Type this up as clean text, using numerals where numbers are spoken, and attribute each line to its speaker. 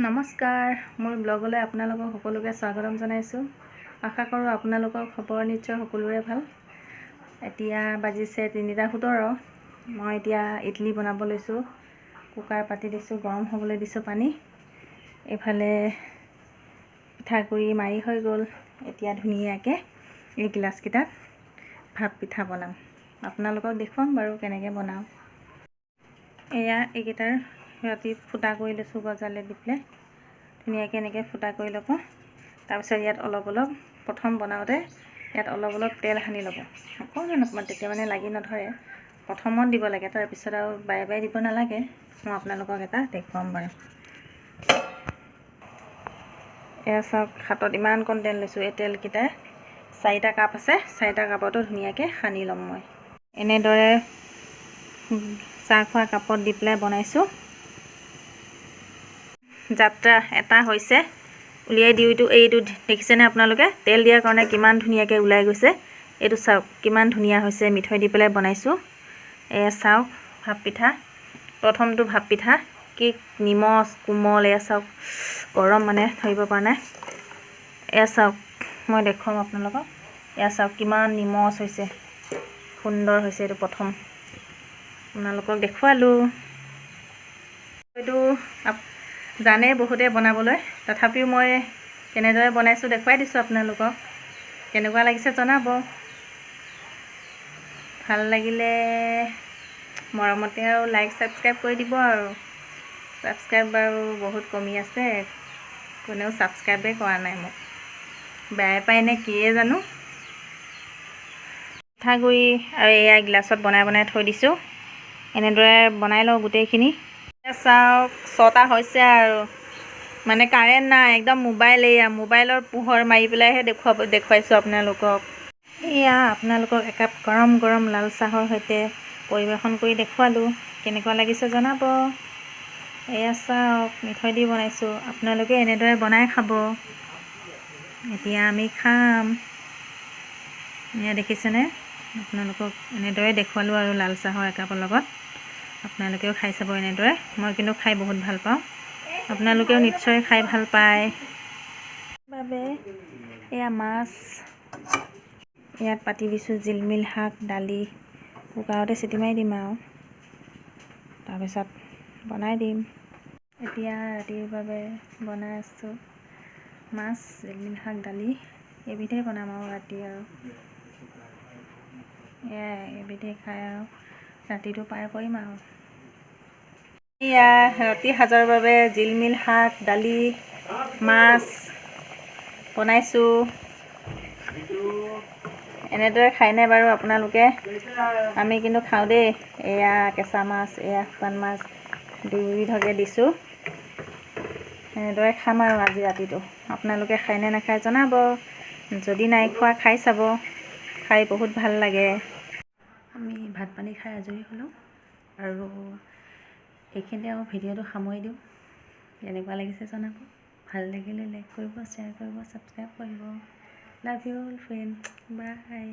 Speaker 1: নমস্কাৰ, মোৰ ব্লগলৈ আপোনালোকক সকলোকে স্বাগতম জনাইছোঁ। আশা কৰোঁ আপোনালোকৰ খবৰ নিশ্চয় সকলোৰে ভাল। এতিয়া বাজিছে 3:17। মই এতিয়া ইডলি বনাব লৈছোঁ। কুকাৰ পাতি দিছোঁ, গৰম হ'বলৈ দিছোঁ পানী। এইফালে পিঠাগুড়ি মাৰি হৈ গ'ল। এতিয়া ধুনীয়াকৈ এই গিলাচকেইটাত ভাপ পিঠা বনাম। আপোনালোকক দেখুৱাম বাৰু কেনেকৈ বনাওঁ। এয়া এইকেইটাৰ ৰাতি ফুটা কৰি লৈছোঁ গজালে দি পেলাই। ধুনীয়াকৈ এনেকৈ ফুটা কৰি ল'ব। তাৰপিছত ইয়াত অলপ প্ৰথম বনাওঁতে ইয়াত অলপ তেল সানি ল'ব। অকণমান তেতিয়া মানে লাগি নধৰে। প্ৰথমত দিব লাগে, তাৰপিছত আৰু বাৰে বাৰে দিব নালাগে। মই আপোনালোকক এটা দেখুৱাম বাৰু। এয়া চাওক, হাতত ইমানকণ তেল লৈছোঁ। এই তেলকেইটা 4টা কাপ আছে। 4টা কাপতো ধুনীয়াকৈ সানি ল'ম মই। এনেদৰে চাহ খোৱা কাপত দি পেলাই বনাইছোঁ। যাত্ৰা এটা হৈছে, উলিয়াই দিওঁ। এইটো দেখিছেনে আপোনালোকে? তেল দিয়াৰ কাৰণে কিমান ধুনীয়াকৈ ওলাই গৈছে। এইটো চাওক কিমান ধুনীয়া হৈছে। মিঠৈ দি পেলাই বনাইছোঁ। এয়া চাওক ভাপ পিঠা। প্ৰথমটো ভাপ পিঠা কি নিমজ কোমল। এয়া চাওক গৰম মানে ধৰিব পৰা নাই। এয়া চাওক মই দেখুৱাম আপোনালোকক। এয়া চাওক কিমান নিমজ হৈছে, সুন্দৰ হৈছে। এইটো প্ৰথম আপোনালোকক দেখুৱালোঁ। এইটো জানে বহুতে বনাবলৈ, তথাপিও মই কেনেদৰে বনাইছোঁ দেখুৱাই দিছোঁ আপোনালোকক। কেনেকুৱা লাগিছে জনাব। ভাল লাগিলে মৰমতে আৰু লাইক ছাবস্ক্ৰাইব কৰি দিব আৰু। ছাবস্ক্ৰাইব বাৰু বহুত কমি আছে, কোনেও ছাবস্ক্ৰাইবেই কৰা নাই মোক। বেয়াই পায় নে কিয়ে জানো। পিঠাগুড়ি আৰু এয়া গিলাচত বনাই থৈ দিছোঁ। এনেদৰে বনাই লওঁ গোটেইখিনি। চাওক 6টা হৈছে আৰু মানে কাৰেণ্ট নাই, একদম মোবাইলৰ পোহৰ মাৰি পেলাইহে দেখুৱাইছোঁ আপোনালোকক। এয়া আপোনালোকক একাপ গৰম গৰম লাল চাহৰ সৈতে পৰিৱেশন কৰি দেখুৱালোঁ। কেনেকুৱা লাগিছে জনাব। এয়া চাওক মিঠৈ দি বনাইছোঁ। আপোনালোকে এনেদৰে বনাই খাব। এতিয়া আমি খাম। এয়া দেখিছেনে? আপোনালোকক এনেদৰে দেখুৱালোঁ আৰু লাল চাহৰ একাপৰ লগত। আপোনালোকেও খাই চাব এনেদৰে। মই কিন্তু খাই বহুত ভাল পাওঁ। আপোনালোকেও নিশ্চয় খাই ভাল পায়। বাবে এয়া মাছ ইয়াত পাতি দিছোঁ। জিলমিল শাক, দালি কুকাৰতে চিটি মাৰি দিম আৰু তাৰপিছত বনাই দিম। এতিয়া ৰাতিৰ বাবে বনাই আছোঁ মাছ, জিলমিল শাক, দালি। এবিধেই বনাম আৰু ৰাতি আৰু এবিধেই খাই আৰু ৰাতিটো পাৰ কৰিম আৰু। এয়া ৰাতি সাজৰ বাবে জিলমিল শাক, দালি, মাছ বনাইছোঁ। এনেদৰে খায়নে বাৰু আপোনালোকে? আমি কিন্তু খাওঁ দেই। এয়া কেঁচা মাছ, এয়া শুকান মাছ দুয়োবিধকে দিছোঁ। এনেদৰে খাম আৰু আজি ৰাতিটো। আপোনালোকে খায়নে নাখায় জনাব। যদি নাই খোৱা খাই চাব, খাই বহুত ভাল লাগে। আমি ভাত পানী খাই আজৰি হ'লোঁ আৰু এইখিনিতে আৰু ভিডিঅ'টো সামৰি দিওঁ। কেনেকুৱা লাগিছে জনাব। ভাল লাগিলে লাইক কৰিব, শ্বেয়াৰ কৰিব, ছাবস্ক্ৰাইব কৰিব। Love you all friend. By.